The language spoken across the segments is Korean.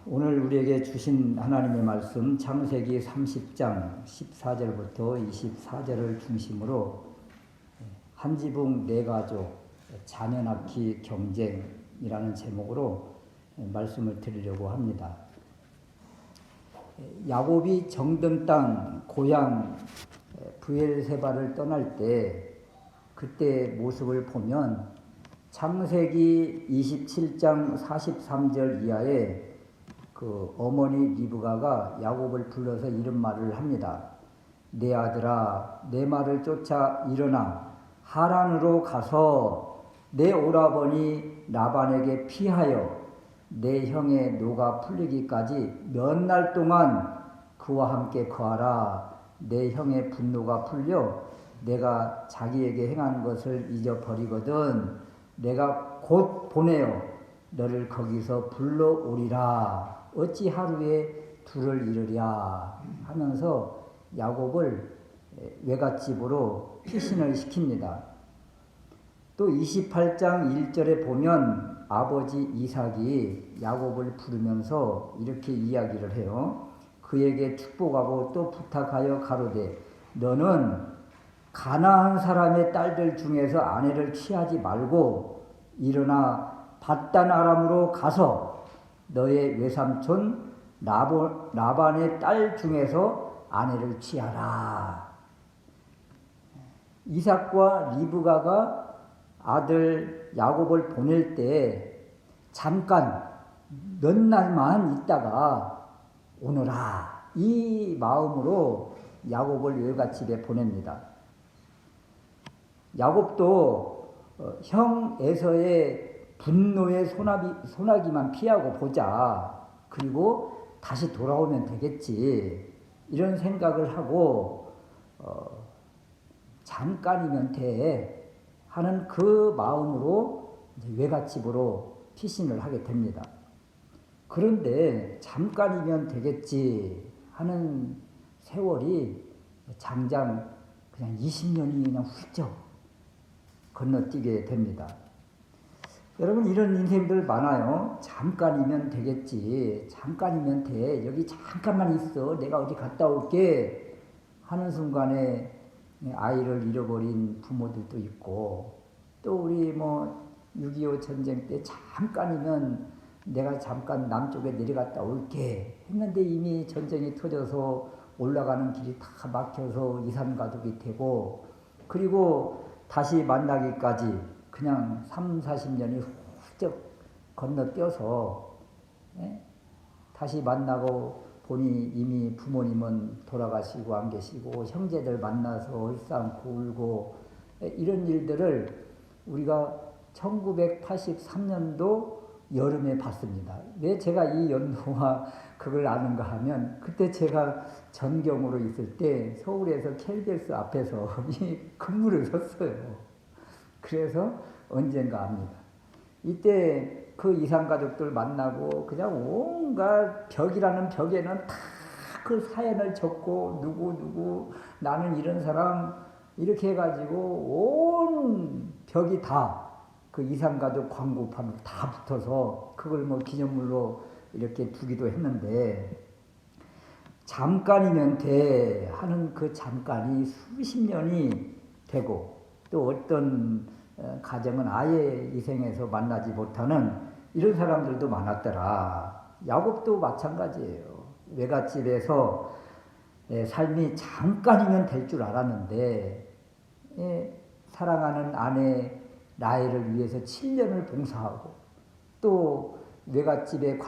오늘 우리에게 주신 하나님의 말씀 창세기 30장 14절부터 24절을 중심으로 한 지붕 네 가족 자녀 낳기 경쟁이라는 제목으로 말씀을 드리려고 합니다. 야곱이 정든 땅 고향 브엘세바를 떠날 때 그때 모습을 보면 창세기 27장 43절 이하에 그 어머니 리브가가 야곱을 불러서 이런 말을 합니다. 내 아들아, 내 말을 쫓아 일어나 하란으로 가서 내 오라버니 라반에게 피하여 내 형의 노가 풀리기까지 몇 날 동안 그와 함께 거하라. 내 형의 분노가 풀려 내가 자기에게 행한 것을 잊어버리거든 내가 곧 보내어 너를 거기서 불러오리라. 어찌 하루에 둘을 이르랴 하면서 야곱을 외갓집으로 피신을 시킵니다. 또 28장 1절에 보면 아버지 이삭이 야곱을 부르면서 이렇게 이야기를 해요. 그에게 축복하고 또 부탁하여 가로되 너는 가나안 사람의 딸들 중에서 아내를 취하지 말고 일어나 밧단 아람으로 가서 너의 외삼촌 라반의 딸 중에서 아내를 취하라. 이삭과 리브가가 아들 야곱을 보낼 때 잠깐 몇 날만 있다가 오너라. 이 마음으로 야곱을 외갓집에 보냅니다. 야곱도 형 에서의 분노의 소나기만 피하고 보자. 그리고 다시 돌아오면 되겠지. 이런 생각을 하고 잠깐이면 돼 하는 그 마음으로 이제 외갓집으로 피신을 하게 됩니다. 그런데 잠깐이면 되겠지 하는 세월이 장장 그냥 20년이 그냥 훌쩍 건너뛰게 됩니다. 여러분 이런 인생들 많아요. 잠깐이면 되겠지. 잠깐이면 돼. 여기 잠깐만 있어. 내가 어디 갔다 올게 하는 순간에 아이를 잃어버린 부모들도 있고 또 우리 6.25 전쟁 때 잠깐이면 내가 잠깐 남쪽에 내려갔다 올게 했는데 이미 전쟁이 터져서 올라가는 길이 다 막혀서 2, 3가족이 되고 그리고 다시 만나기까지 그냥 3, 40년이 훌쩍 건너뛰어서 다시 만나고 보니 이미 부모님은 돌아가시고 안 계시고 형제들 만나서 얼싸안고 울고 이런 일들을 우리가 1983년도 여름에 봤습니다. 왜 제가 이 연도와 그걸 아는가 하면 그때 제가 전경으로 있을 때 서울에서 KBS 앞에서 이 근무를 섰어요. 그래서 언젠가 압니다. 이때 그 이산가족들 만나고 그냥 온갖 벽이라는 벽에는 다 그 사연을 적고 누구 나는 이런 사람 이렇게 해가지고 온 벽이 다 그 이산가족 광고판으로 다 붙어서 그걸 기념물로 이렇게 두기도 했는데 잠깐이면 돼 하는 그 잠깐이 수십 년이 되고 또 어떤 가정은 아예 이 생에서 만나지 못하는 이런 사람들도 많았더라. 야곱도 마찬가지예요. 외갓집에서 삶이 잠깐이면 될 줄 알았는데 사랑하는 아내 라헬을 위해서 7년을 봉사하고 또 외갓집의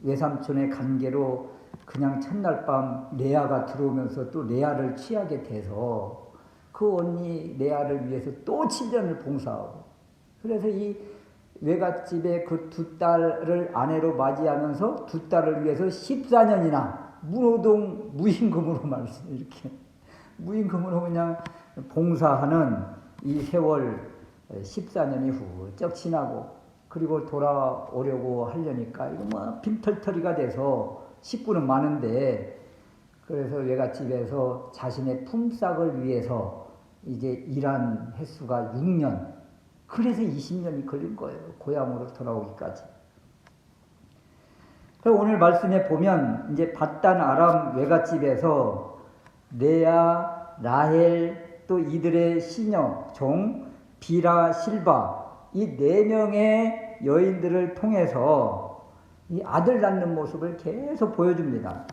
외삼촌의 관계로 그냥 첫날 밤 레아가 들어오면서 또 레아를 취하게 돼서 그 언니 레아를 위해서 또 7년을 봉사하고 그래서 이 외갓집에 그 두 딸을 아내로 맞이하면서 두 딸을 위해서 14년이나 무노동 무임금으로 말씀 이렇게 무임금으로 그냥 봉사하는 이 세월 14년이 훌쩍 지나고 그리고 돌아오려고 하려니까 이거 빈털터리가 돼서 식구는 많은데 그래서 외갓집에서 자신의 품삯을 위해서 이제 일한 횟수가 6년 그래서 20년이 걸린 거예요. 고향으로 돌아오기까지. 오늘 말씀에 보면 이제 밧단 아람 외갓집에서 레아, 라헬 또 이들의 시녀, 종, 비라, 실바 이 네 명의 여인들을 통해서 이 아들 낳는 모습을 계속 보여줍니다.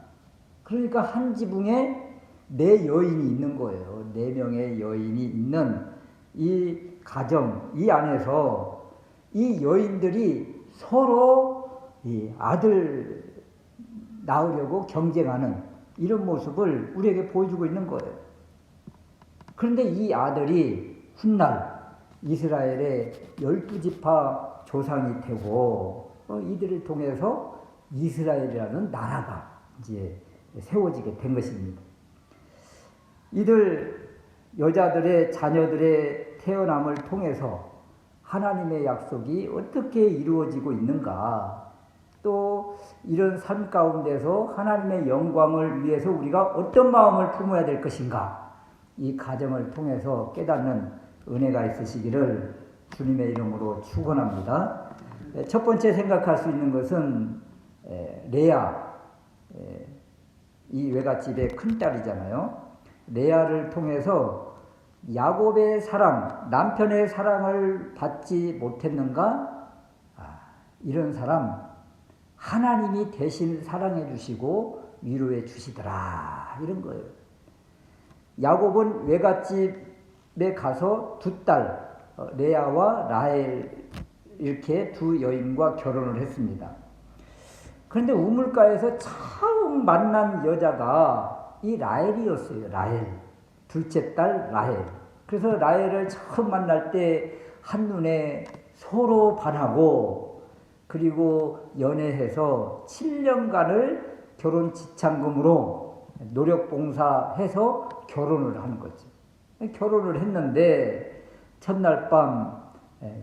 그러니까 한 지붕에 네 여인이 있는 거예요. 네 명의 여인이 있는 이 가정, 이 안에서 이 여인들이 서로 이 아들 낳으려고 경쟁하는 이런 모습을 우리에게 보여주고 있는 거예요. 그런데 이 아들이 훗날 이스라엘의 12지파 조상이 되고 이들을 통해서 이스라엘이라는 나라가 이제 세워지게 된 것입니다. 이들 여자들의 자녀들의 태어남을 통해서 하나님의 약속이 어떻게 이루어지고 있는가, 또 이런 삶 가운데서 하나님의 영광을 위해서 우리가 어떤 마음을 품어야 될 것인가, 이 가정을 통해서 깨닫는 은혜가 있으시기를 주님의 이름으로 축원합니다. 첫 번째 생각할 수 있는 것은 레아, 이 외갓집의 큰딸이잖아요. 레아를 통해서 야곱의 사랑, 남편의 사랑을 받지 못했는가? 이런 사람 하나님이 대신 사랑해 주시고 위로해 주시더라, 이런 거예요. 야곱은 외갓집에 가서 두 딸 레아와 라헬 이렇게 두 여인과 결혼을 했습니다. 그런데 우물가에서 처음 만난 여자가 이 라헬이었어요. 라헬, 둘째 딸 라헬. 그래서 라헬을 처음 만날 때 한눈에 서로 반하고, 그리고 연애해서 7년간을 결혼 지참금으로 노력봉사해서 결혼을 하는 거죠. 결혼을 했는데 첫날 밤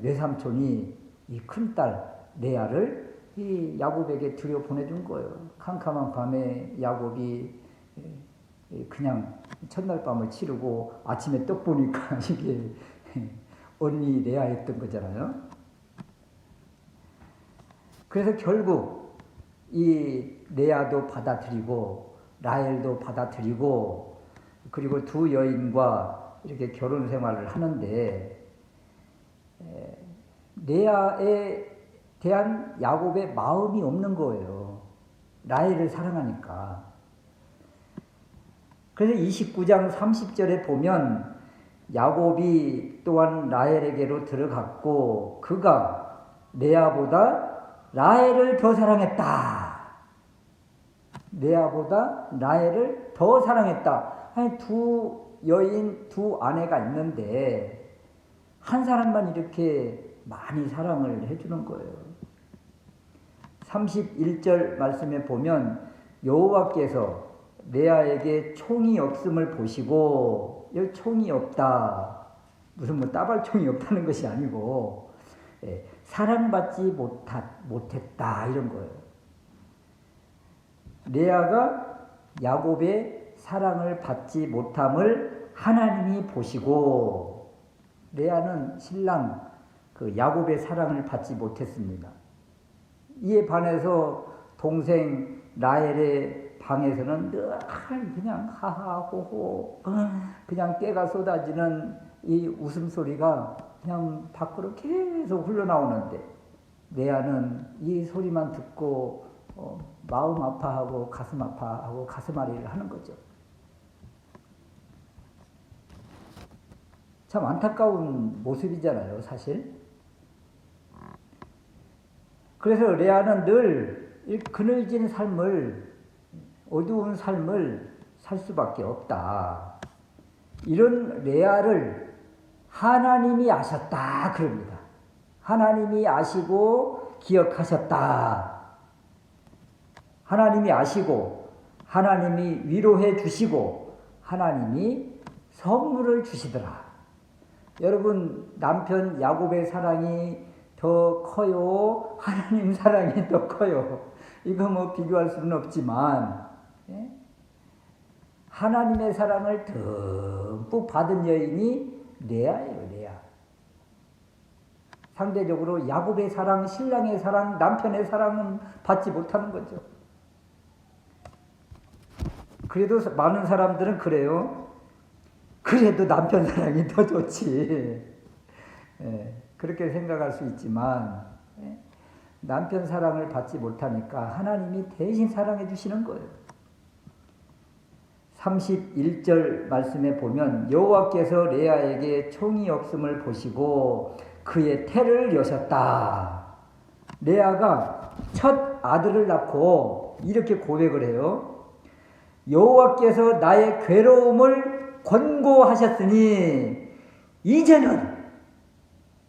외삼촌이 이 큰딸 레아를 이 야곱에게 들여 보내준 거예요. 캄캄한 밤에 야곱이 그냥 첫날 밤을 치르고 아침에 떡 보니까 이게 언니 레아였던 거잖아요. 그래서 결국 이 레아도 받아들이고 라헬도 받아들이고, 그리고 두 여인과 이렇게 결혼 생활을 하는데 레아에 대한 야곱의 마음이 없는 거예요. 라헬을 사랑하니까. 그래서 29장 30절에 보면 야곱이 또한 라헬에게로 들어갔고 그가 레아보다 라헬을 더 사랑했다. 레아보다 라헬을 더 사랑했다. 아니, 두 여인, 두 아내가 있는데 한 사람만 이렇게 많이 사랑을 해주는 거예요. 31절 말씀에 보면 여호와께서 레아에게 총이 없음을 보시고, 여기 총이 없다, 무슨 뭐 따발총이 없다는 것이 아니고 사랑받지 못했다, 이런 거예요. 레아가 야곱의 사랑을 받지 못함을 하나님이 보시고, 레아는 신랑 그 야곱의 사랑을 받지 못했습니다. 이에 반해서 동생 라헬의 방에서는 늘 그냥 하하호호 그냥 깨가 쏟아지는 이 웃음소리가 그냥 밖으로 계속 흘러나오는데 레아는 이 소리만 듣고 마음 아파하고 가슴 아파하고 가슴앓이를 하는 거죠. 참 안타까운 모습이잖아요, 사실. 그래서 레아는 늘 그늘진 삶을, 어두운 삶을 살 수밖에 없다. 이런 레아를 하나님이 아셨다, 그럽니다. 하나님이 아시고 기억하셨다. 하나님이 아시고 하나님이 위로해 주시고 하나님이 선물을 주시더라. 여러분, 남편 야곱의 사랑이 더 커요? 하나님 사랑이 더 커요? 이거 뭐 비교할 수는 없지만 하나님의 사랑을 듬뿍 받은 여인이 레아예요, 레아. 상대적으로 야곱의 사랑, 신랑의 사랑, 남편의 사랑은 받지 못하는 거죠. 그래도 많은 사람들은 그래요. 그래도 남편 사랑이 더 좋지. 그렇게 생각할 수 있지만 남편 사랑을 받지 못하니까 하나님이 대신 사랑해 주시는 거예요. 31절 말씀에 보면 여호와께서 레아에게 총이 없음을 보시고 그의 태를 여셨다. 레아가 첫 아들을 낳고 이렇게 고백을 해요. 여호와께서 나의 괴로움을 권고하셨으니 이제는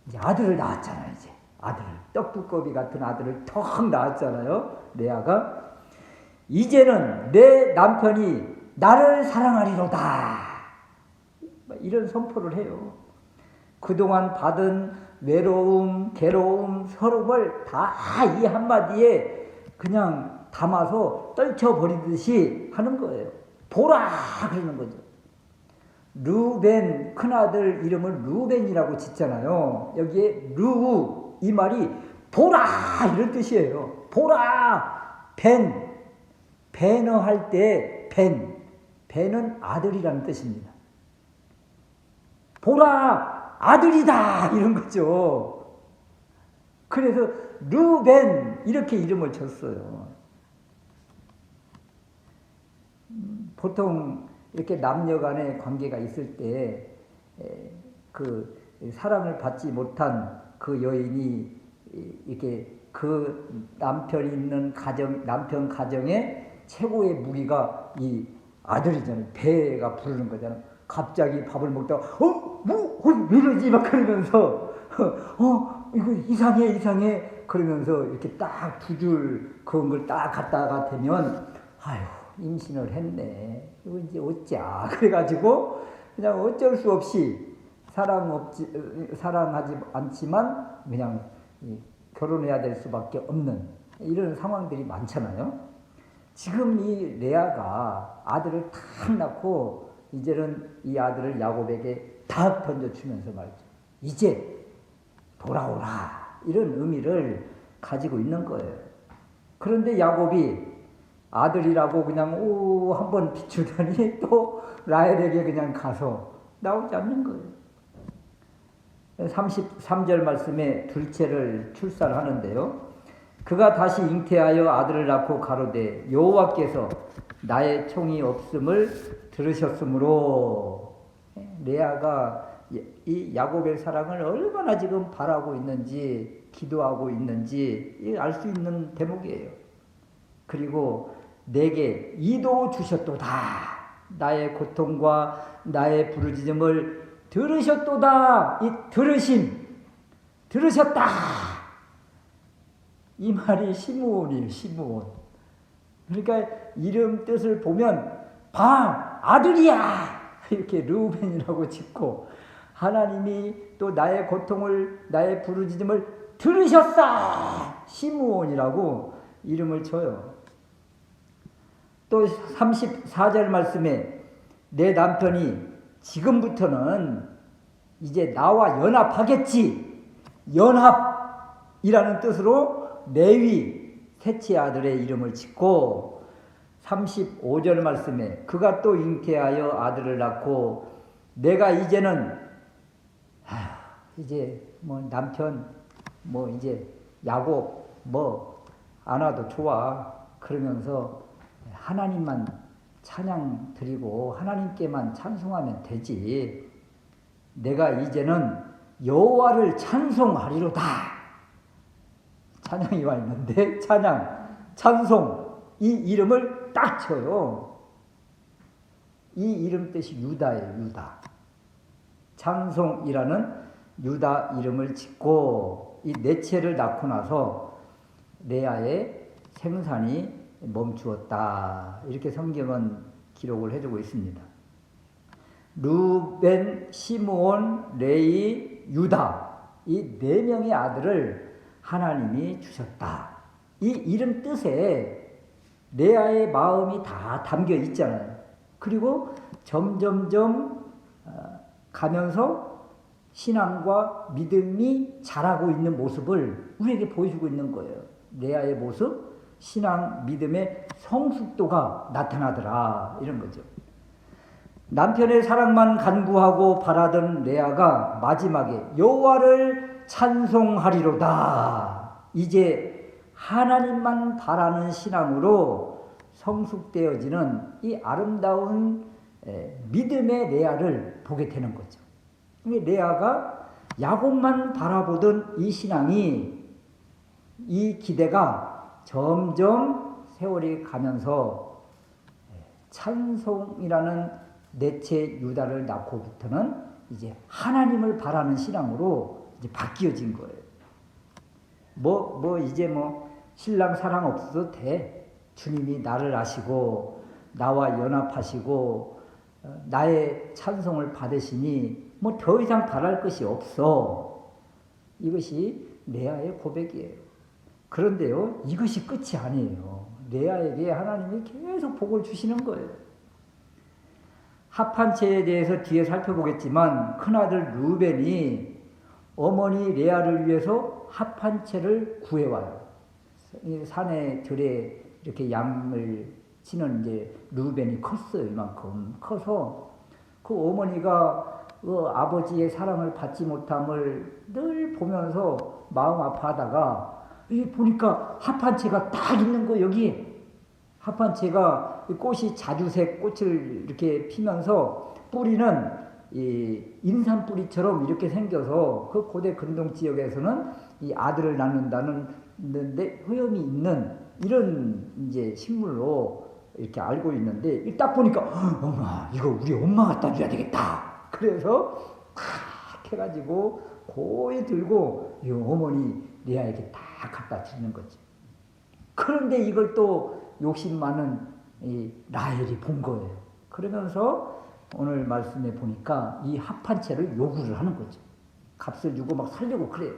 이제 아들을 낳았잖아요. 이제 아들을 떡두꺼비 같은 아들을 턱 낳았잖아요. 레아가 이제는 내 남편이 나를 사랑하리로다. 이런 선포를 해요. 그동안 받은 외로움, 괴로움, 서름을 다 이 한마디에 그냥 담아서 떨쳐버리듯이 하는 거예요. 보라 그러는 거죠. 루벤 큰아들 이름을 루벤이라고 짓잖아요. 여기에 루 이 말이 보라 이런 뜻이에요. 보라 배너 할 때 벤은 아들이라는 뜻입니다. 보라 아들이다 이런 거죠. 그래서 루벤 이렇게 이름을 줬어요. 보통 이렇게 남녀 간의 관계가 있을 때 그 사랑을 받지 못한 그 여인이 이렇게 그 남편이 있는 남편 가정의 최고의 무기가 이 아들이잖아요. 배가 부르는 거잖아요. 갑자기 밥을 먹다가 왜 이러지 막 그러면서 이거 이상해 그러면서 이렇게 딱 두 줄 그런 걸 딱 갖다가 대면 아유 임신을 했네. 이거 이제 어쩌 그래가지고 그냥 어쩔 수 없이 사랑하지 않지만 그냥 결혼해야 될 수밖에 없는 이런 상황들이 많잖아요. 지금 이 레아가 아들을 탁 낳고 이제는 이 아들을 야곱에게 탁 던져주면서 말이죠. 이제 돌아오라 이런 의미를 가지고 있는 거예요. 그런데 야곱이 아들이라고 그냥 한번 비추더니 또 라헬에게 그냥 가서 나오지 않는 거예요. 33절 말씀에 둘째를 출산하는데요. 그가 다시 잉태하여 아들을 낳고 가로되 여호와께서 나의 총이 없음을 들으셨으므로 레아가 이 야곱의 사랑을 얼마나 지금 바라고 있는지 기도하고 있는지 알 수 있는 대목이에요. 그리고 내게 이도 주셨도다. 나의 고통과 나의 부르짖음을 들으셨도다. 이 들으셨다. 이 말이 시므온이에요. 시므온. 그러니까 이름 뜻을 보면 아들이야 이렇게 르우벤이라고 짓고 하나님이 또 나의 고통을 나의 부르짖음을 들으셨다. 시므온이라고 이름을 줘요. 또 34절 말씀에 내 남편이 지금부터는 이제 나와 연합하겠지. 연합이라는 뜻으로 레위 셋째 아들의 이름을 짓고 35절 말씀에 그가 또 잉태하여 아들을 낳고 내가 이제는 이제 뭐 남편 이제 야곱 안 와도 좋아 그러면서 하나님만 찬양 드리고 하나님께만 찬송하면 되지. 내가 이제는 여호와를 찬송하리로다. 찬양이 와 있는데 찬송 이 이름을 딱 쳐요. 이 이름 뜻이 유다예요. 유다. 찬송이라는 유다 이름을 짓고 이 넷째를 낳고 나서 레아의 생산이 멈추었다. 이렇게 성경은 기록을 해주고 있습니다. 루벤, 시므온, 레위, 유다 이 네 명의 아들을 하나님이 주셨다. 이 이름 뜻에 레아의 마음이 다 담겨 있잖아요. 그리고 점점점 가면서 신앙과 믿음이 자라고 있는 모습을 우리에게 보여주고 있는 거예요. 레아의 모습, 신앙, 믿음의 성숙도가 나타나더라 이런 거죠. 남편의 사랑만 간구하고 바라던 레아가 마지막에 여호와를 찬송하리로다. 이제 하나님만 바라는 신앙으로 성숙되어지는 이 아름다운 믿음의 레아를 보게 되는 거죠. 레아가 야곱만 바라보던 이 신앙이, 이 기대가 점점 세월이 가면서 찬송이라는 넷째 유다를 낳고부터는 이제 하나님을 바라는 신앙으로 이제 바뀌어진 거예요. 이제 신랑 사랑 없어도 돼. 주님이 나를 아시고 나와 연합하시고 나의 찬송을 받으시니 더 이상 바랄 것이 없어. 이것이 레아의 고백이에요. 그런데요, 이것이 끝이 아니에요. 레아에게 하나님이 계속 복을 주시는 거예요. 합한채에 대해서 뒤에 살펴보겠지만 큰아들 루벤이 어머니 레아를 위해서 합한채를 구해와요. 산에 들에 이렇게 양을 치는 이제 루벤이 컸어요. 이만큼 커서 그 어머니가 아버지의 사랑을 받지 못함을 늘 보면서 마음 아파하다가 보니까 합한채가 딱 있는 거. 여기 합한채가 꽃이 자주색 꽃을 이렇게 피면서 뿌리는 이 인삼 뿌리처럼 이렇게 생겨서 그 고대 근동 지역에서는 이 아들을 낳는다는데 효험이 있는 이런 이제 식물로 이렇게 알고 있는데 딱 보니까 엄마 이거 우리 엄마 갖다 줘야 되겠다. 그래서 탁 해가지고 고이 들고 이 어머니 레아에게 딱 갖다 주는 거지. 그런데 이걸 또 욕심 많은 이 라헬이 본 거예요. 그러면서 오늘 말씀에 보니까 이 합한채를 요구를 하는 거죠. 값을 주고 막 살려고 그래요.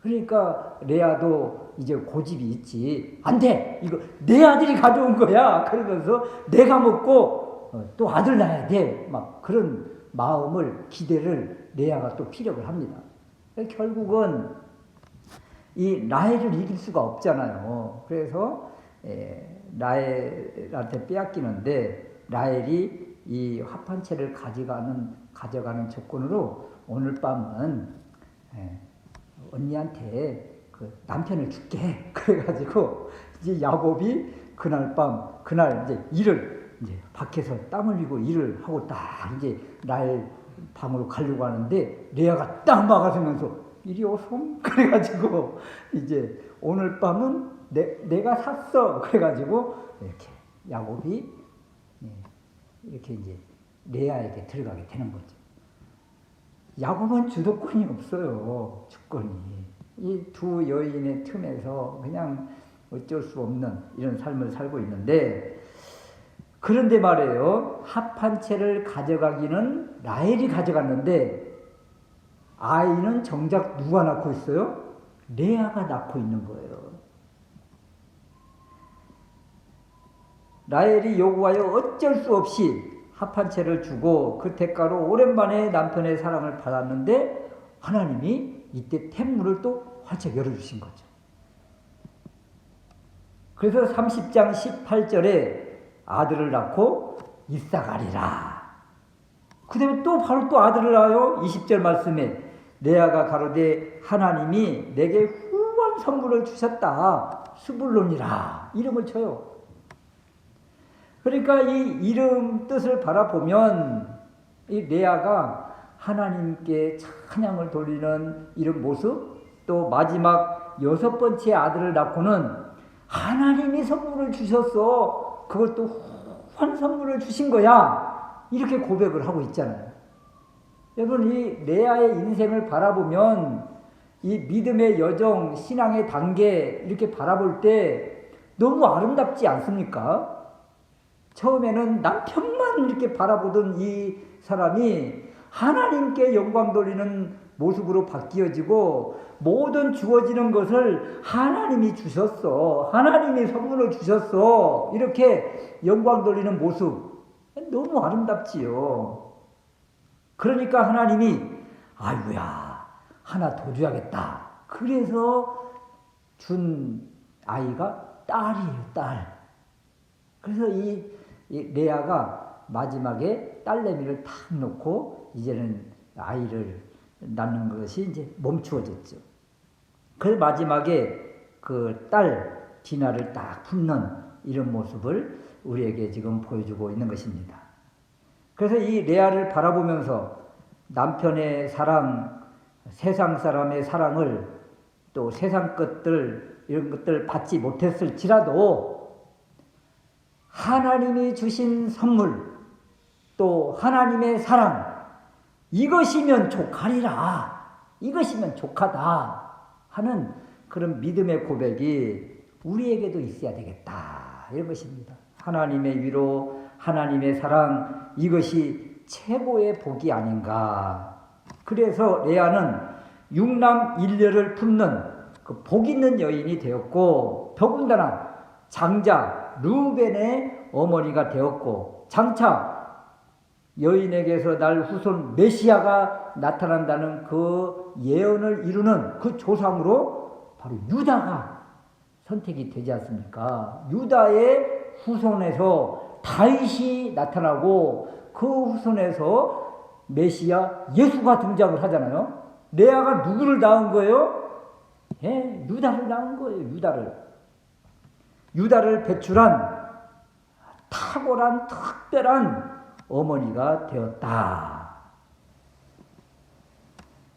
그러니까 레아도 이제 고집이 있지. 안 돼! 이거 내 아들이 가져온 거야! 그러면서 내가 먹고 또 아들 낳아야 돼! 막 그런 마음을, 기대를 레아가 또 피력을 합니다. 결국은 이 라헬을 이길 수가 없잖아요. 그래서 라헬한테 빼앗기는데 라헬이 이 합한채를 가져가는 조건으로 오늘 밤은 언니한테 그 남편을 줄게. 그래가지고 이제 야곱이 그날 이제 일을 이제 밖에서 땀 흘리고 일을 하고 딱 이제 라헬 방으로 가려고 하는데 레아가 딱 막아서면서 이리 오솜. 그래가지고 이제 오늘 밤은 내가 샀어. 그래가지고 이렇게 야곱이 이렇게 이제 레아에게 들어가게 되는 거죠. 야곱은 주도권이 없어요. 주권이. 이 두 여인의 틈에서 그냥 어쩔 수 없는 이런 삶을 살고 있는데, 그런데 말이에요. 합한채를 가져가기는 라헬이 가져갔는데 아이는 정작 누가 낳고 있어요? 레아가 낳고 있는 거예요. 라헬이 요구하여 어쩔 수 없이 합한채를 주고 그 대가로 오랜만에 남편의 사랑을 받았는데 하나님이 이때 템문을 또 활짝 열어주신 거죠. 그래서 30장 18절에 아들을 낳고 이삭아리라. 그 다음에 또 바로 또 아들을 낳아요. 20절 말씀에 레아가 가로되 하나님이 내게 후한 선물을 주셨다. 스불론이라 이름을 쳐요. 그러니까 이 이름 뜻을 바라보면 이 레아가 하나님께 찬양을 돌리는 이런 모습, 또 마지막 6번째 아들을 낳고는 하나님이 선물을 주셨어. 그것도 후한 선물을 주신 거야. 이렇게 고백을 하고 있잖아요. 여러분, 이 레아의 인생을 바라보면 이 믿음의 여정, 신앙의 단계 이렇게 바라볼 때 너무 아름답지 않습니까? 처음에는 남편만 이렇게 바라보던 이 사람이 하나님께 영광 돌리는 모습으로 바뀌어지고 모든 주어지는 것을 하나님이 주셨어. 하나님이 선물을 주셨어. 이렇게 영광 돌리는 모습 너무 아름답지요. 그러니까 하나님이 아이고야 하나 더 줘야겠다. 그래서 준 아이가 딸이에요, 딸. 그래서 이 레아가 마지막에 딸내미를 탁 놓고 이제는 아이를 낳는 것이 이제 멈추어졌죠. 그래서 마지막에 그 딸 디나를 딱 품는 이런 모습을 우리에게 지금 보여주고 있는 것입니다. 그래서 이 레아를 바라보면서 남편의 사랑, 세상 사람의 사랑을 또 세상 것들 이런 것들 받지 못했을지라도 하나님이 주신 선물 또 하나님의 사랑 이것이면 족하리라, 이것이면 족하다 하는 그런 믿음의 고백이 우리에게도 있어야 되겠다 이런 것입니다. 하나님의 위로, 하나님의 사랑 이것이 최고의 복이 아닌가. 그래서 레아는 육남 일녀를 품는 그 복 있는 여인이 되었고 더군다나 장자 르우벤의 어머니가 되었고 장차 여인에게서 날 후손 메시아가 나타난다는 그 예언을 이루는 그 조상으로 바로 유다가 선택이 되지 않습니까? 유다의 후손에서 다윗이 나타나고 그 후손에서 메시아 예수가 등장을 하잖아요. 레아가 누구를 낳은 거예요? 예, 유다를 낳은 거예요. 유다를 배출한 탁월한 특별한 어머니가 되었다.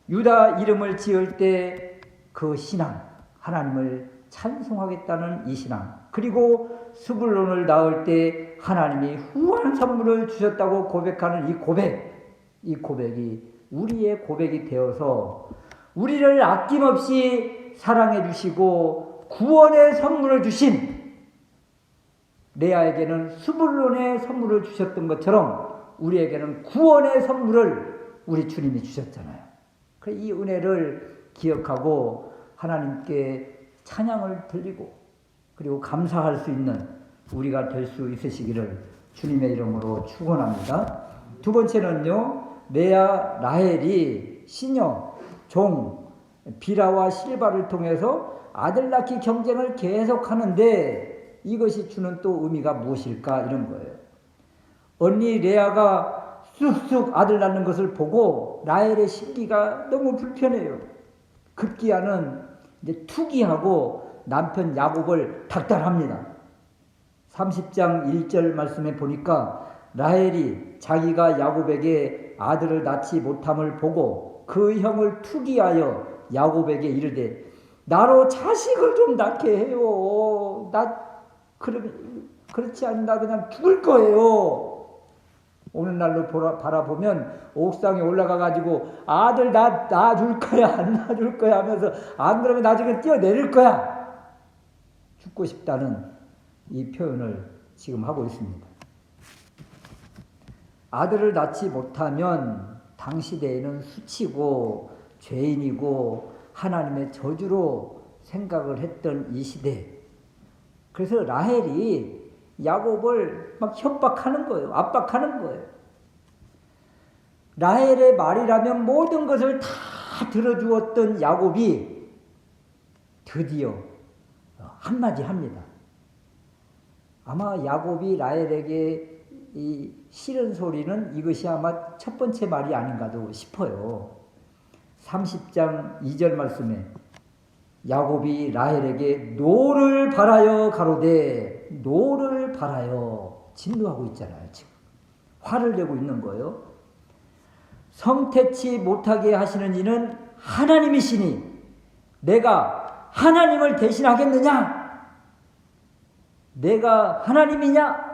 유다 이름을 지을 때 그 신앙, 하나님을 찬송하겠다는 이 신앙, 그리고 스불론을 낳을 때 하나님이 후한 선물을 주셨다고 고백하는 이 고백이 우리의 고백이 되어서 우리를 아낌없이 사랑해 주시고 구원의 선물을 주신 레아에게는 스불론의 선물을 주셨던 것처럼 우리에게는 구원의 선물을 우리 주님이 주셨잖아요. 이 은혜를 기억하고 하나님께 찬양을 드리고 그리고 감사할 수 있는 우리가 될 수 있으시기를 주님의 이름으로 축원합니다. 두 번째는요, 레아 라헬이 시녀 종 비라와 실바를 통해서 아들 낳기 경쟁을 계속하는데 이것이 주는 또 의미가 무엇일까 이런 거예요. 언니 레아가 쑥쑥 아들 낳는 것을 보고 라헬의 심기가 너무 불편해요. 급기야는 이제 투기하고 남편 야곱을 닥달합니다. 30장 1절 말씀에 보니까 라헬이 자기가 야곱에게 아들을 낳지 못함을 보고 그 형을 투기하여 야곱에게 이르되 나로 자식을 좀 낳게 해요. 그렇지 않나 그냥 죽을 거예요. 오늘날로 바라보면 옥상에 올라가가지고 아들 낳아줄 거야 안 낳아줄 거야 하면서 안 그러면 나중에 뛰어내릴 거야. 죽고 싶다는 이 표현을 지금 하고 있습니다. 아들을 낳지 못하면 당시대에는 수치고 죄인이고 하나님의 저주로 생각을 했던 이 시대. 그래서 라헬이 야곱을 막 협박하는 거예요. 압박하는 거예요. 라헬의 말이라면 모든 것을 다 들어주었던 야곱이 드디어 한마디 합니다. 아마 야곱이 라헬에게 이 싫은 소리는 이것이 아마 첫 번째 말이 아닌가도 싶어요. 30장 2절 말씀에 야곱이 라헬에게 노를 바라여 가로되 노를 바라여 진노하고 있잖아요. 지금 화를 내고 있는 거예요. 성태치 못하게 하시는 이는 하나님이시니 내가 하나님을 대신하겠느냐? 내가 하나님이냐?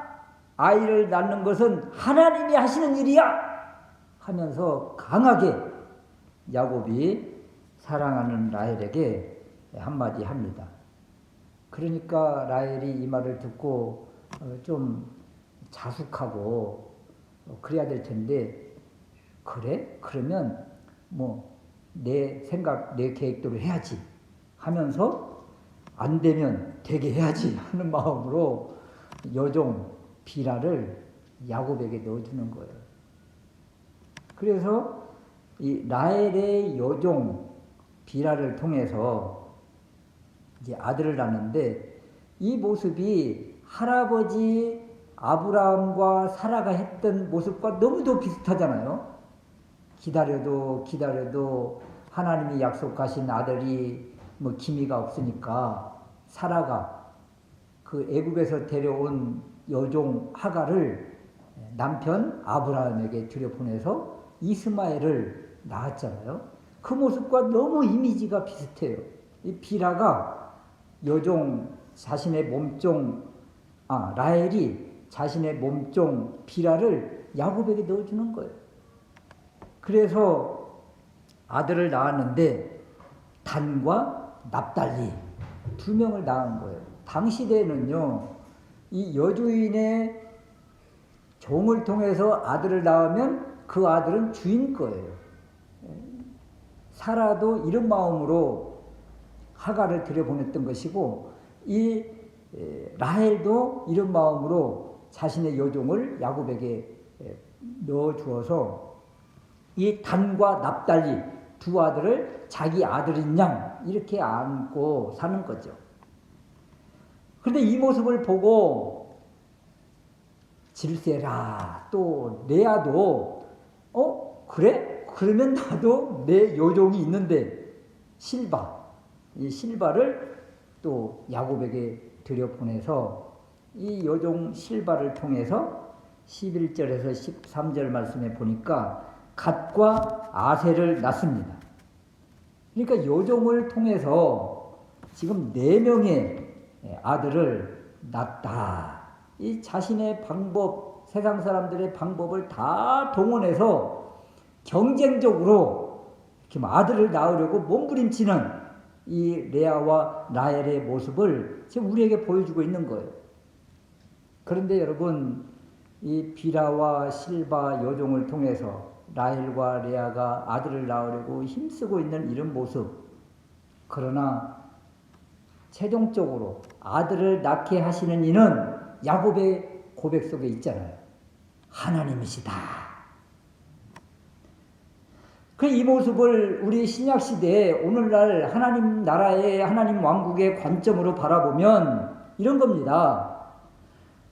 아이를 낳는 것은 하나님이 하시는 일이야 하면서 강하게 야곱이 사랑하는 라헬에게 한마디 합니다. 그러니까 라헬이 이 말을 듣고 좀 자숙하고 그래야 될 텐데 그래? 그러면 뭐 내 생각, 내 계획대로 해야지 하면서 안 되면 되게 해야지 하는 마음으로 여종 비라를 야곱에게 넣어주는 거예요. 그래서 이 라헬의 여종 비라를 통해서 이제 아들을 낳는데 이 모습이 할아버지 아브라함과 사라가 했던 모습과 너무도 비슷하잖아요. 기다려도 하나님이 약속하신 아들이 뭐 기미가 없으니까 사라가 그 애굽에서 데려온 여종 하갈을 남편 아브라함에게 들여보내서 이스마엘을 낳았잖아요. 그 모습과 너무 이미지가 비슷해요. 이 비라가 여종 자신의 몸종 라헬이 자신의 몸종 비라를 야곱에게 넣어주는 거예요. 그래서 아들을 낳았는데 단과 납달리 두 명을 낳은 거예요. 당시대에는요, 이 여주인의 종을 통해서 아들을 낳으면 그 아들은 주인 거예요. 사라도 이런 마음으로 하갈을 들여보냈던 것이고, 이 라헬도 이런 마음으로 자신의 여종을 야곱에게 넣어주어서 이 단과 납달리 두 아들을 자기 아들인 양 이렇게 안고 사는 거죠. 그런데 이 모습을 보고 질세라 또 레아도 그래? 그러면 나도 내 여종이 있는데 이 실바를 또 야곱에게 들여보내서 이 여종 실바를 통해서 11절에서 13절 말씀에 보니까 갓과 아셀을 낳습니다. 그러니까 여종을 통해서 지금 4명의 아들을 낳았다. 이 자신의 방법, 세상 사람들의 방법을 다 동원해서 경쟁적으로 이렇게 아들을 낳으려고 몸부림치는 이 레아와 라헬의 모습을 지금 우리에게 보여주고 있는 거예요. 그런데 여러분, 이 비라와 실바 여종을 통해서 라헬과 레아가 아들을 낳으려고 힘쓰고 있는 이런 모습, 그러나 최종적으로 아들을 낳게 하시는 이는 야곱의 고백 속에 있잖아요. 하나님이시다. 이 모습을 우리 신약시대에 오늘날 하나님 나라의 하나님 왕국의 관점으로 바라보면 이런 겁니다.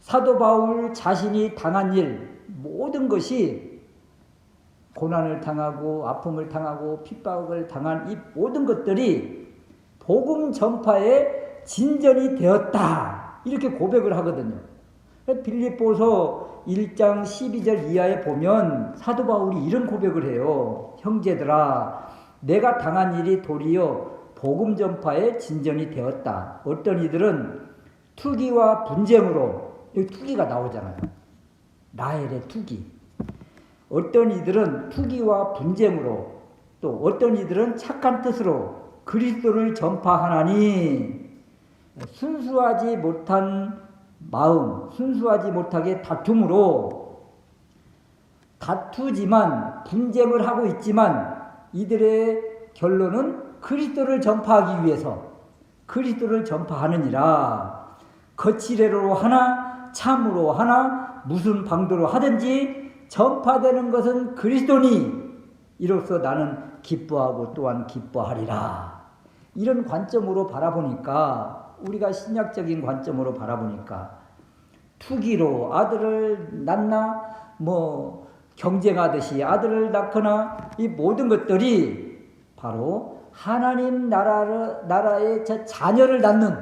사도 바울 자신이 당한 일, 모든 것이 고난을 당하고 아픔을 당하고 핍박을 당한 이 모든 것들이 복음 전파의 진전이 되었다. 이렇게 고백을 하거든요. 빌립보서 1장 12절 이하에 보면 사도 바울이 이런 고백을 해요. 형제들아, 내가 당한 일이 도리어 복음 전파의 진전이 되었다. 어떤 이들은 투기와 분쟁으로, 여기 투기가 나오잖아요. 라헬의 투기. 어떤 이들은 투기와 분쟁으로, 또 어떤 이들은 착한 뜻으로 그리스도를 전파하나니 순수하지 못한 마음, 순수하지 못하게 다투지만 분쟁을 하고 있지만 이들의 결론은 그리스도를 전파하기 위해서 그리스도를 전파하느니라. 거칠애로 하나 참으로 하나 무슨 방도로 하든지 전파되는 것은 그리스도니 이로써 나는 기뻐하고 또한 기뻐하리라. 이런 관점으로 바라보니까, 우리가 신약적인 관점으로 바라보니까 투기로 아들을 낳나 경쟁하듯이 아들을 낳거나 이 모든 것들이 바로 하나님 나라의 자녀를 낳는,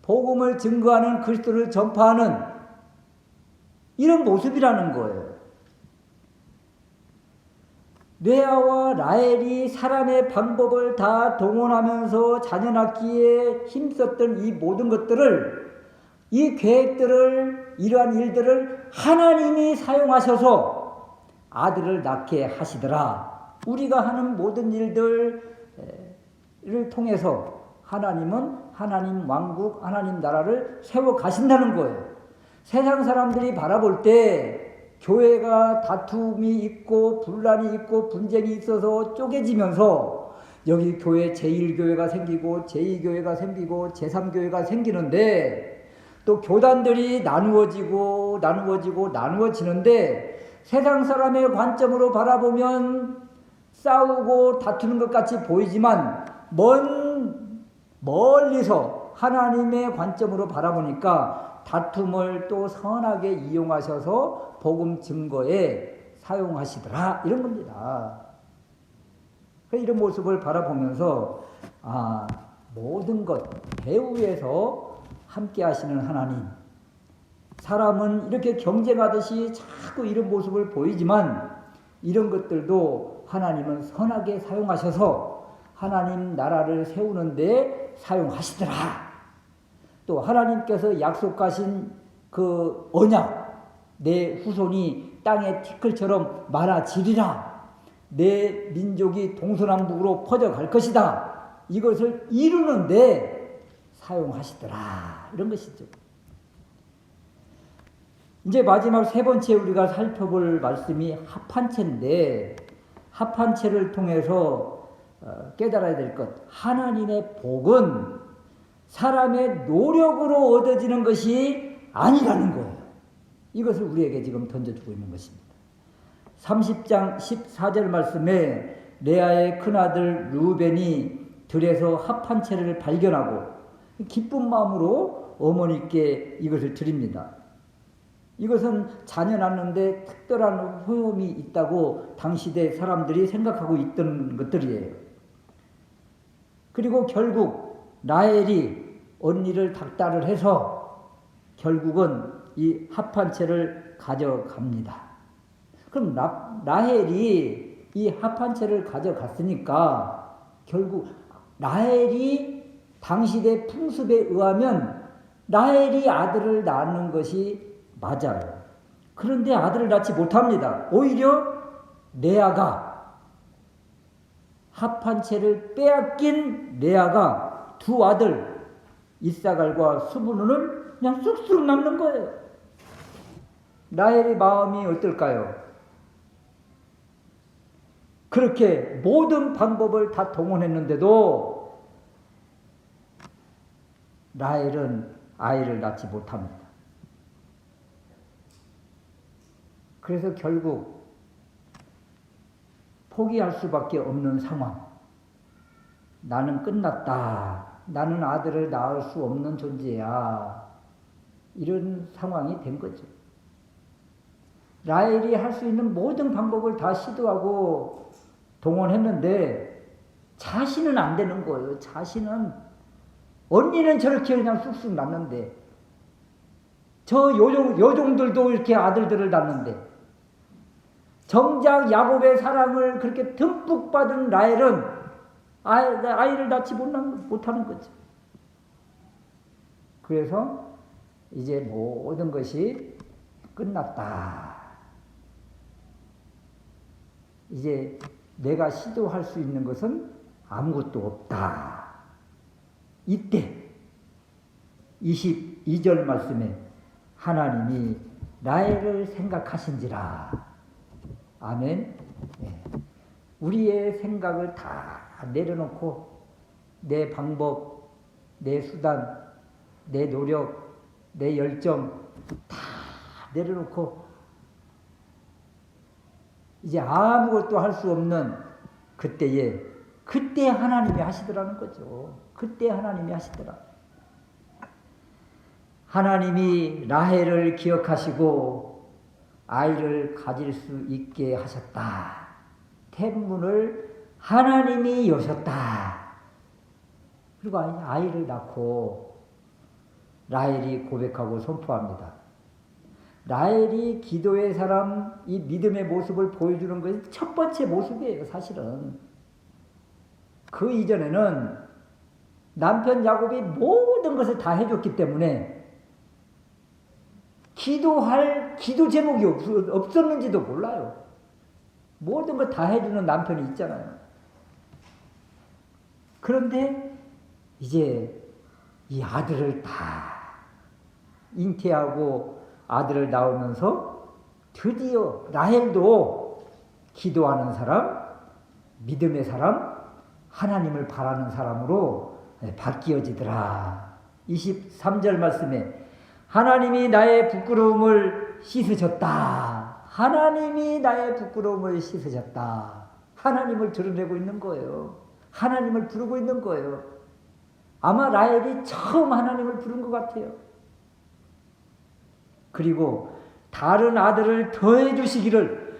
복음을 증거하는, 그리스도를 전파하는 이런 모습이라는 거예요. 레아와 라헬이 사람의 방법을 다 동원하면서 자녀 낳기에 힘썼던 이 모든 것들을, 이 계획들을, 이러한 일들을 하나님이 사용하셔서 아들을 낳게 하시더라. 우리가 하는 모든 일들을 통해서 하나님은 하나님 왕국, 하나님 나라를 세워 가신다는 거예요. 세상 사람들이 바라볼 때 교회가 다툼이 있고 분란이 있고 분쟁이 있어서 쪼개지면서 여기 교회 제1교회가 생기고 제2교회가 생기고 제3교회가 생기는데, 또 교단들이 나누어지는데 세상 사람의 관점으로 바라보면 싸우고 다투는 것 같이 보이지만 멀리서 하나님의 관점으로 바라보니까 다툼을 또 선하게 이용하셔서 복음 증거에 사용하시더라 이런 겁니다. 이런 모습을 바라보면서 모든 것 배후에서 함께 하시는 하나님, 사람은 이렇게 경쟁하듯이 자꾸 이런 모습을 보이지만 이런 것들도 하나님은 선하게 사용하셔서 하나님 나라를 세우는데 사용하시더라. 또 하나님께서 약속하신 그 언약, 내 후손이 땅의 티끌처럼 많아지리라. 내 민족이 동서남북으로 퍼져갈 것이다. 이것을 이루는데 사용하시더라. 이런 것이죠. 이제 마지막 세 번째 우리가 살펴볼 말씀이 합한체인데, 합한체를 통해서 깨달아야 될 것, 하나님의 복은 사람의 노력으로 얻어지는 것이 아니라는 거예요. 이것을 우리에게 지금 던져주고 있는 것입니다. 30장 14절 말씀에 레아의 큰아들 루벤이 들에서 합한체를 발견하고 기쁜 마음으로 어머니께 이것을 드립니다. 이것은 자녀 낳는데 특별한 효험이 있다고 당시대 사람들이 생각하고 있던 것들이에요. 그리고 결국 라헬이 언니를 닥달을 해서 결국은 이 합한체를 가져갑니다. 그럼 라헬이 이 합한체를 가져갔으니까 결국 라헬이 당시대 풍습에 의하면 라헬이 아들을 낳는 것이 맞아요. 그런데 아들을 낳지 못합니다. 오히려 레아가 합한체를 빼앗긴 레아가 두 아들 이사갈과 스불론을 그냥 쑥쑥 낳는 거예요. 라헬의 마음이 어떨까요? 그렇게 모든 방법을 다 동원했는데도 라헬은 아이를 낳지 못합니다. 그래서 결국 포기할 수밖에 없는 상황. 나는 끝났다. 나는 아들을 낳을 수 없는 존재야. 이런 상황이 된 거죠. 라헬이 할 수 있는 모든 방법을 다 시도하고 동원했는데 자신은 안 되는 거예요. 자신은 언니는 저렇게 그냥 쑥쑥 낳는데 저 요종들도 이렇게 아들들을 낳는데 정작 야곱의 사랑을 그렇게 듬뿍 받은 라헬은 아이를 낳지 못하는 거죠. 그래서 이제 모든 것이 끝났다. 이제 내가 시도할 수 있는 것은 아무것도 없다. 이때 22절 말씀에 하나님이 라헬을 생각하신지라. 아멘. 네. 우리의 생각을 다 내려놓고 내 방법, 내 수단, 내 노력, 내 열정 다 내려놓고 이제 아무것도 할 수 없는 그때 하나님이 하시더라는 거죠. 그때 하나님이 하시더라. 하나님이 라헬을 기억하시고 아이를 가질 수 있게 하셨다. 태문을 하나님이 여셨다. 그리고 아이를 낳고 라헬이 고백하고 선포합니다. 라헬이 기도의 사람, 이 믿음의 모습을 보여주는 것이 첫 번째 모습이에요. 사실은 그 이전에는 남편 야곱이 모든 것을 다 해줬기 때문에 기도 제목이 없었는지도 몰라요. 모든 걸 다 해주는 남편이 있잖아요. 그런데 이제 이 아들을 다 잉태하고 아들을 낳으면서 드디어 라헬도 기도하는 사람, 믿음의 사람, 하나님을 바라는 사람으로 바뀌어지더라. 23절 말씀에 하나님이 나의 부끄러움을 씻으셨다. 하나님이 나의 부끄러움을 씻으셨다. 하나님을 드러내고 있는 거예요. 하나님을 부르고 있는 거예요. 아마 라헬이 처음 하나님을 부른 것 같아요. 그리고 다른 아들을 더해 주시기를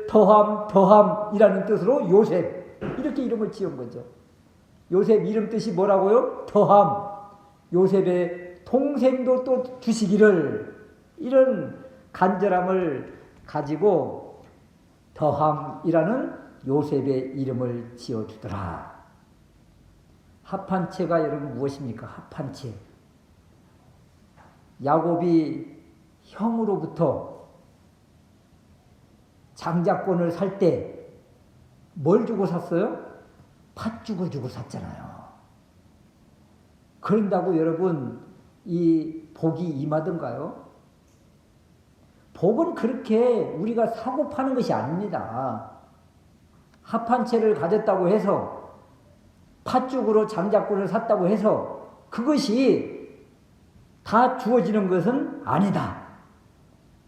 더함이라는 뜻으로 요셉, 이렇게 이름을 지은 거죠. 요셉 이름 뜻이 뭐라고요? 더함. 요셉의 동생도 또 주시기를, 이런 간절함을 가지고 더함이라는 요셉의 이름을 지어주더라. 합한채가 여러분 무엇입니까? 합한채. 야곱이 형으로부터 장자권을 살 때 뭘 주고 샀어요? 팥죽을 주고 샀잖아요. 그런다고 여러분 이 복이 임하던가요? 복은 그렇게 우리가 사고 파는 것이 아닙니다. 합한채를 가졌다고 해서, 팥죽으로 장자권을 샀다고 해서 그것이 다 주어지는 것은 아니다.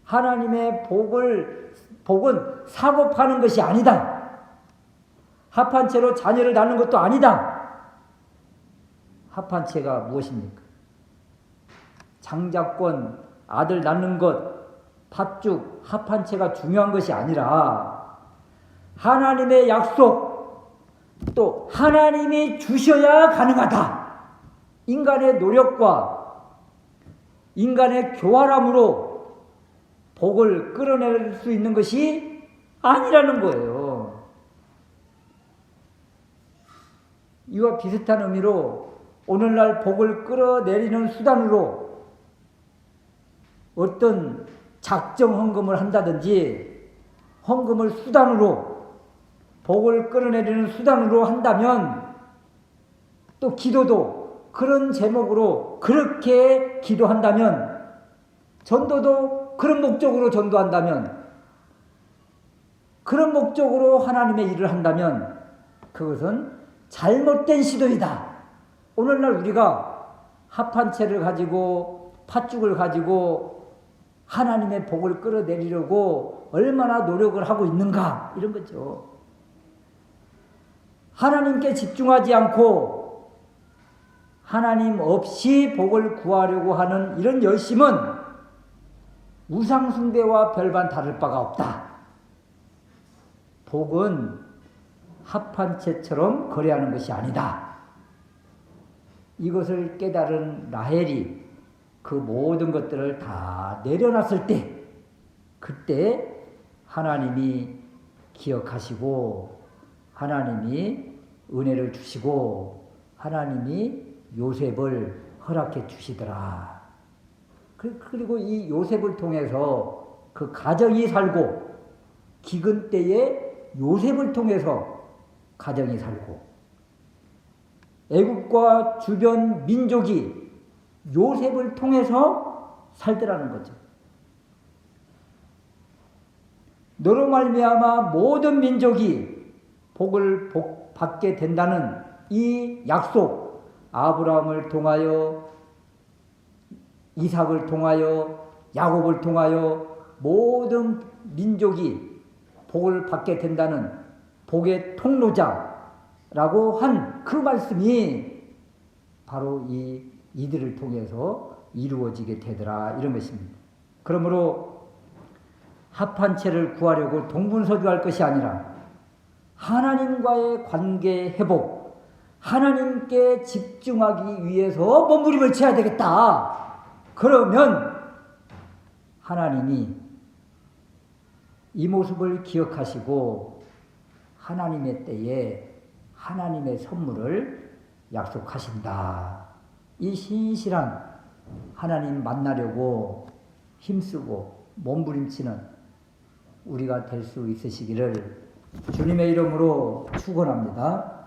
하나님의 복은 사고 파는 것이 아니다. 합한채로 자녀를 낳는 것도 아니다. 합한채가 무엇입니까? 장자권, 아들 낳는 것, 팥죽, 합한채가 중요한 것이 아니라 하나님의 약속, 또 하나님이 주셔야 가능하다. 인간의 노력과 인간의 교활함으로 복을 끌어낼 수 있는 것이 아니라는 거예요. 이와 비슷한 의미로 오늘날 복을 끌어내리는 수단으로 어떤 작정 헌금을 한다든지, 헌금을 수단으로, 복을 끌어내리는 수단으로 한다면, 또 기도도 그런 제목으로 그렇게 기도한다면, 전도도 그런 목적으로 전도한다면, 그런 목적으로 하나님의 일을 한다면 그것은 잘못된 시도이다. 오늘날 우리가 합한채를 가지고, 팥죽을 가지고 하나님의 복을 끌어내리려고 얼마나 노력을 하고 있는가, 이런 거죠. 하나님께 집중하지 않고 하나님 없이 복을 구하려고 하는 이런 열심은 우상숭배와 별반 다를 바가 없다. 복은 합한채처럼 거래하는 것이 아니다. 이것을 깨달은 라헬이 그 모든 것들을 다 내려놨을 때, 그때 하나님이 기억하시고 하나님이 은혜를 주시고 하나님이 요셉을 허락해 주시더라. 그리고 이 요셉을 통해서 그 가정이 살고, 기근 때에 요셉을 통해서 가정이 살고, 애국과 주변 민족이 요셉을 통해서 살더라는 거죠. 너로 말미암아 모든 민족이 복을 받게 된다는 이 약속, 아브라함을 통하여, 이삭을 통하여, 야곱을 통하여 모든 민족이 복을 받게 된다는 복의 통로자라고 한 그 말씀이 바로 이들을 통해서 이루어지게 되더라, 이런 것입니다. 그러므로 합한채를 구하려고 동분서주할 것이 아니라 하나님과의 관계 회복, 하나님께 집중하기 위해서 몸부림을 쳐야 되겠다. 그러면 하나님이 이 모습을 기억하시고 하나님의 때에 하나님의 선물을 약속하신다. 이 신실한 하나님 만나려고 힘쓰고 몸부림치는 우리가 될 수 있으시기를 주님의 이름으로 축원합니다.